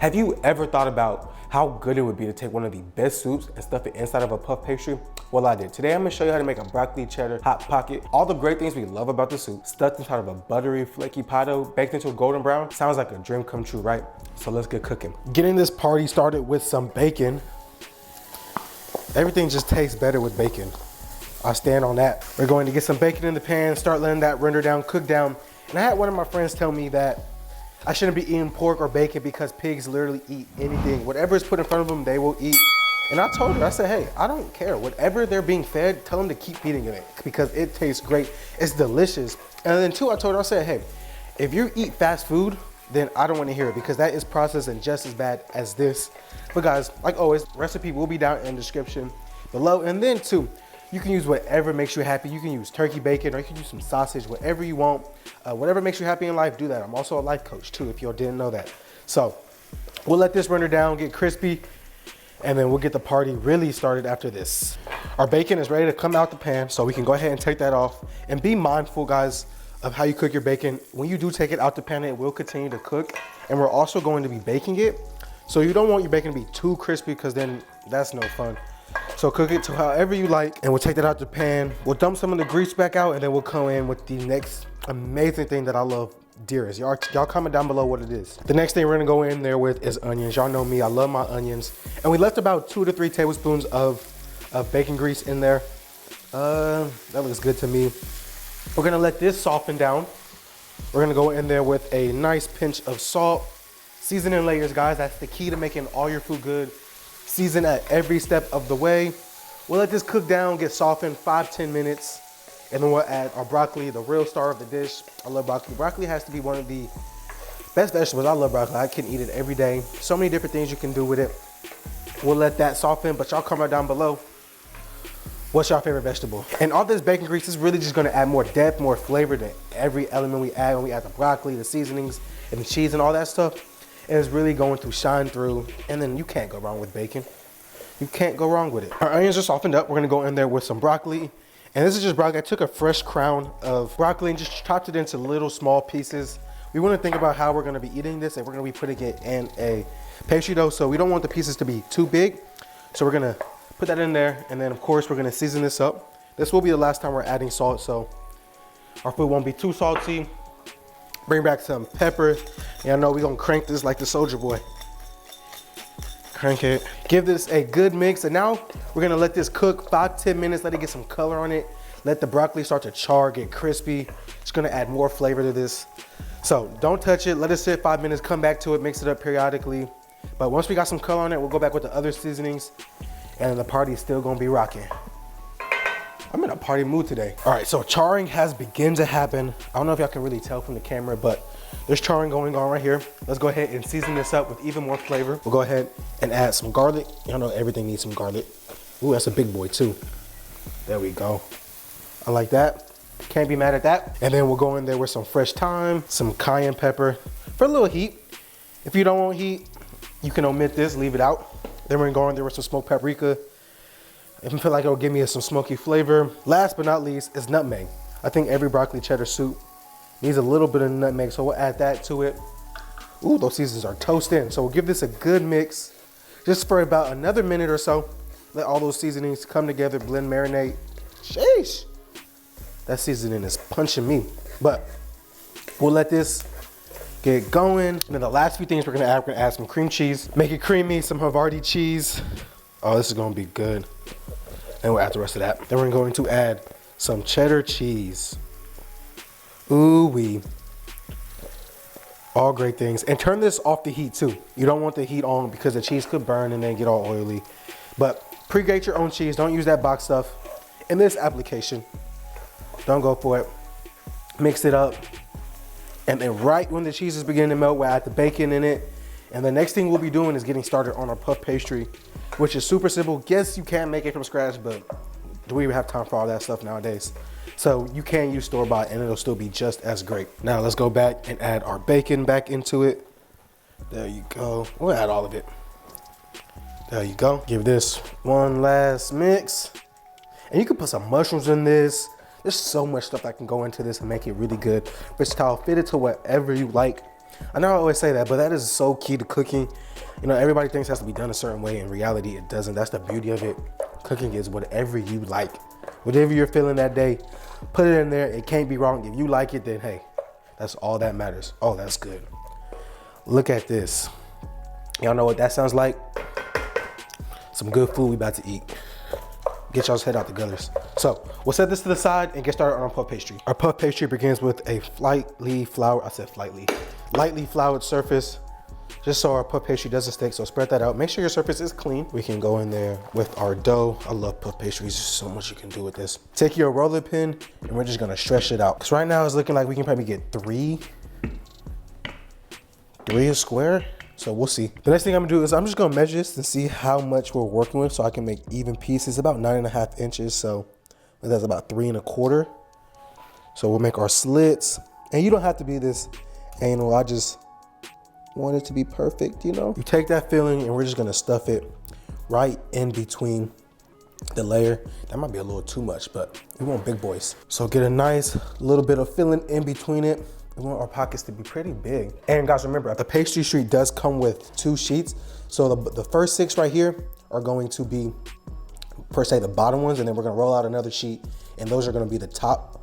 Have you ever thought about how good it would be to take one of the best soups and stuff it inside of a puff pastry? Well, I did. Today I'm gonna show you how to make a broccoli cheddar hot pocket. All the great things we love about the soup, stuffed inside of a buttery, flaky pie dough, baked into a golden brown. Sounds like a dream come true, right? So let's get cooking. Getting this party started with some bacon. Everything just tastes better with bacon. I stand on that. We're going to get some bacon in the pan, start letting that render down, cook down. And I had one of my friends tell me that I shouldn't be eating pork or bacon because pigs literally eat anything. Whatever is put in front of them, they will eat. And I told her, I said, hey, I don't care. Whatever they're being fed, tell them to keep feeding it because it tastes great. It's delicious. And then two, I told her, I said, hey, if you eat fast food, then I don't want to hear it because that is processed and just as bad as this. But guys, like always, recipe will be down in the description below. And then two, you can use whatever makes you happy. You can use turkey bacon or you can use some sausage, whatever you want. Whatever makes you happy in life, do that. I'm also a life coach too, if y'all didn't know that. So we'll let this render down, get crispy, and then we'll get the party really started after this. Our bacon is ready to come out the pan, so we can go ahead and take that off. And be mindful, guys, of how you cook your bacon. When you do take it out the pan, it will continue to cook. And we're also going to be baking it. So you don't want your bacon to be too crispy because then that's no fun. So cook it to however you like, and we'll take that out the pan. We'll dump some of the grease back out, and then we'll come in with the next amazing thing that I love dearest. Y'all comment down below what it is. The next thing we're gonna go in there with is onions. Y'all know me, I love my onions. And we left about 2 to 3 tablespoons of bacon grease in there. That looks good to me. We're gonna let this soften down. We're gonna go in there with a nice pinch of salt. Season in layers, guys. That's the key to making all your food good. Season at every step of the way. We'll let this cook down, get softened 5-10 minutes. And then we'll add our broccoli, the real star of the dish. I love broccoli. Broccoli has to be one of the best vegetables. I love broccoli. I can eat it every day. So many different things you can do with it. We'll let that soften, but y'all comment down below. What's your favorite vegetable? And all this bacon grease is really just gonna add more depth, more flavor to every element we add. When we add the broccoli, the seasonings, and the cheese and all that stuff, and it's really going to shine through. And then you can't go wrong with bacon. You can't go wrong with it. Our onions are softened up. We're gonna go in there with some broccoli. And this is just broccoli. I took a fresh crown of broccoli and just chopped it into little small pieces. We wanna think about how we're gonna be eating this, and we're gonna be putting it in a pastry dough. So we don't want the pieces to be too big. So we're gonna put that in there. And then of course, we're gonna season this up. This will be the last time we're adding salt, so our food won't be too salty. Bring back some pepper. Y'all know we're gonna crank this like the Soldier Boy. Crank it. Give this a good mix. And now we're gonna let this cook 5-10 minutes, let it get some color on it. Let the broccoli start to char, get crispy. It's gonna add more flavor to this. So don't touch it, let it sit 5 minutes, come back to it, mix it up periodically. But once we got some color on it, we'll go back with the other seasonings and the party is still gonna be rocking. I'm in a party mood today. All right, so charring has begun to happen. I don't know if y'all can really tell from the camera, but there's charring going on right here. Let's go ahead and season this up with even more flavor. We'll go ahead and add some garlic. Y'all know everything needs some garlic. Ooh, that's a big boy too. There we go. I like that. Can't be mad at that. And then we'll go in there with some fresh thyme, some cayenne pepper for a little heat. If you don't want heat, you can omit this, leave it out. Then we're gonna go in there with some smoked paprika. If I feel like it'll give me some smoky flavor. Last but not least is nutmeg. I think every broccoli cheddar soup needs a little bit of nutmeg, so we'll add that to it. Ooh, those seasonings are toasting. So we'll give this a good mix just for about another minute or so. Let all those seasonings come together, blend, marinate. Sheesh. That seasoning is punching me. But we'll let this get going. And then the last few things we're gonna add some cream cheese. Make it creamy, some havarti cheese. Oh, this is gonna be good. And we'll add the rest of that. Then we're going to add some cheddar cheese. Ooh wee. All great things. And turn this off the heat too. You don't want the heat on because the cheese could burn and then get all oily. But pre-grate your own cheese. Don't use that box stuff in this application. Don't go for it. Mix it up. And then right when the cheese is beginning to melt, we'll add the bacon in it. And the next thing we'll be doing is getting started on our puff pastry, which is super simple. Yes, you can make it from scratch, but do we even have time for all that stuff nowadays? So you can use store-bought and it'll still be just as great. Now let's go back and add our bacon back into it. There you go. We'll add all of it. There you go. Give this one last mix. And you can put some mushrooms in this. There's so much stuff that can go into this and make it really good. Versatile, fit it to whatever you like. I know I always say that, but that is so key to cooking. You know, everybody thinks it has to be done a certain way. In reality, it doesn't. That's the beauty of it. Cooking is whatever you like. Whatever you're feeling that day, put it in there. It can't be wrong. If you like it, then hey, that's all that matters. Oh, that's good. Look at this. Y'all know what that sounds like? Some good food we about to eat. Get y'all's head out the gutters. So we'll set this to the side and get started on our puff pastry. Our puff pastry begins with a lightly floured surface, just so our puff pastry doesn't stick. So spread that out. Make sure your surface is clean. We can go in there with our dough. I love puff pastries. There's so much you can do with this. Take your roller pin and we're just gonna stretch it out. Because right now it's looking like we can probably get three a square. So we'll see. The next thing I'm gonna do is I'm just gonna measure this and see how much we're working with so I can make even pieces. About 9.5 inches. So that's about 3 1/4. So we'll make our slits. And you don't have to be this anal. I just want it to be perfect, you know? You take that filling and we're just gonna stuff it right in between the layer. That might be a little too much, but we want big boys. So get a nice little bit of filling in between it. We want our pockets to be pretty big. And guys, remember, the pastry sheet does come with 2 sheets. So the first 6 right here are going to be, per se, the bottom ones, and then we're gonna roll out another sheet, and those are gonna be the top.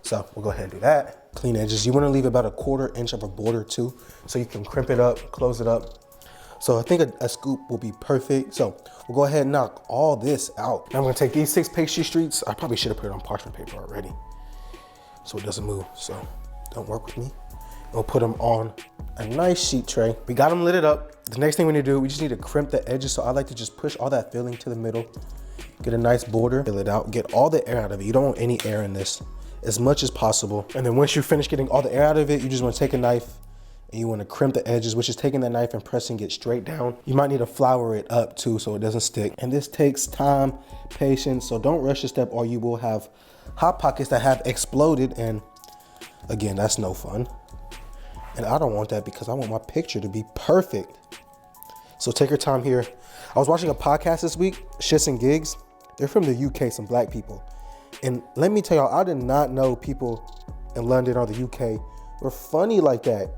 So we'll go ahead and do that. Clean edges. You wanna leave about 1/4 inch of a border too, so you can crimp it up, close it up. So I think a scoop will be perfect. So we'll go ahead and knock all this out. Now I'm gonna take these 6 pastry sheets. I probably should have put it on parchment paper already, so it doesn't move. So don't work with me. We'll put them on a nice sheet tray. We got them lit up. The next thing we need to do, we just need to crimp the edges. So I like to just push all that filling to the middle, get a nice border, fill it out, get all the air out of it. You don't want any air in this, as much as possible. And then once you finish getting all the air out of it, you just want to take a knife and you want to crimp the edges, which is taking that knife and pressing it straight down. You might need to flour it up too so it doesn't stick. And this takes time, patience, so don't rush the step or you will have hot pockets that have exploded, and again, that's no fun. And I don't want that because I want my picture to be perfect. So take your time here. I was watching a podcast this week, Shits and Gigs. They're from the UK, some black people. And let me tell y'all, I did not know people in London or the UK were funny like that.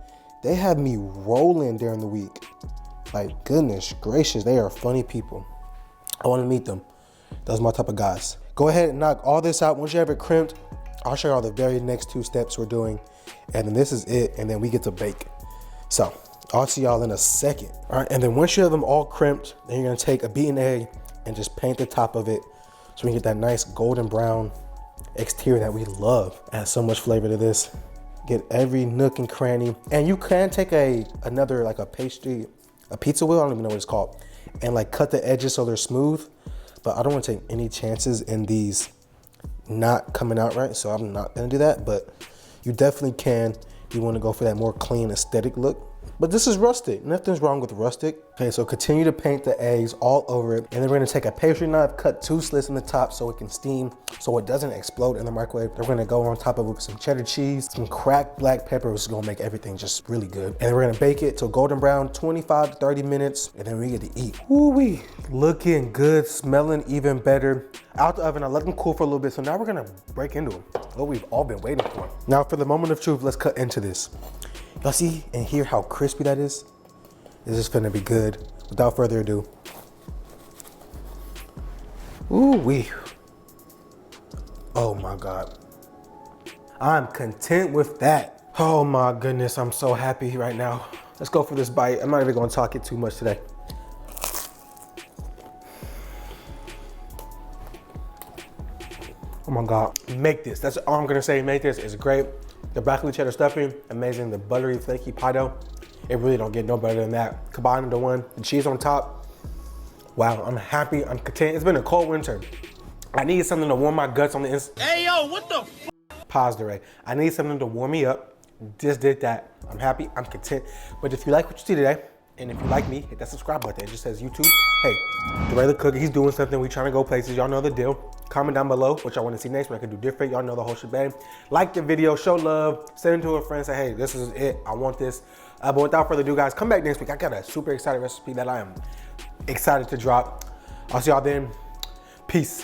They had me rolling during the week. Like, goodness gracious, they are funny people. I want to meet them. Those are my type of guys. Go ahead and knock all this out. Once you have it crimped, I'll show y'all the very next 2 steps we're doing. And then this is it, and then we get to bake. So I'll see y'all in a second. All right, and then once you have them all crimped, then you're gonna take a beaten egg and just paint the top of it so we can get that nice golden brown exterior that we love. Add so much flavor to this. Get every nook and cranny. And you can take another like a pastry, a pizza wheel, I don't even know what it's called, and like cut the edges so they're smooth. But I don't want to take any chances in these not coming out right, so I'm not gonna do that. But you definitely can. You want to go for that more clean aesthetic look. But this is rustic. Nothing's wrong with rustic. Okay, so continue to paint the eggs all over it. And then we're gonna take a pastry knife, cut 2 slits in the top so it can steam, so it doesn't explode in the microwave. Then we're gonna go on top of it with some cheddar cheese, some cracked black pepper, which is gonna make everything just really good. And then we're gonna bake it till golden brown, 25 to 30 minutes, and then we get to eat. Ooh-wee, looking good, smelling even better. Out the oven, I let them cool for a little bit, so now we're gonna break into them. What we've all been waiting for. Now for the moment of truth, let's cut into this. Y'all see and hear how crispy that is? This is gonna be good. Without further ado. Ooh-wee. Oh my God. I'm content with that. Oh my goodness, I'm so happy right now. Let's go for this bite. I'm not even gonna talk it too much today. Oh my God, make this. That's all I'm gonna say, make this. It's great. The broccoli cheddar stuffing, amazing. The buttery, flaky pie dough, it really don't get no better than that. Combined into one, the cheese on top. Wow, I'm happy, I'm content. It's been a cold winter. I need something to warm my guts on the inside. Hey yo, what the Pause the ray. I need something to warm me up. Just did that. I'm happy, I'm content. But if you like what you see today, and if you like me, hit that subscribe button. It just says YouTube. Hey, the regular cookie, he's doing something. We trying to go places. Y'all know the deal. Comment down below what y'all want to see next, what I can do different. Y'all know the whole shebang. Like the video, show love, send it to a friend, say, hey, this is it. I want this. But without further ado, guys, come back next week. I got a super exciting recipe that I am excited to drop. I'll see y'all then. Peace.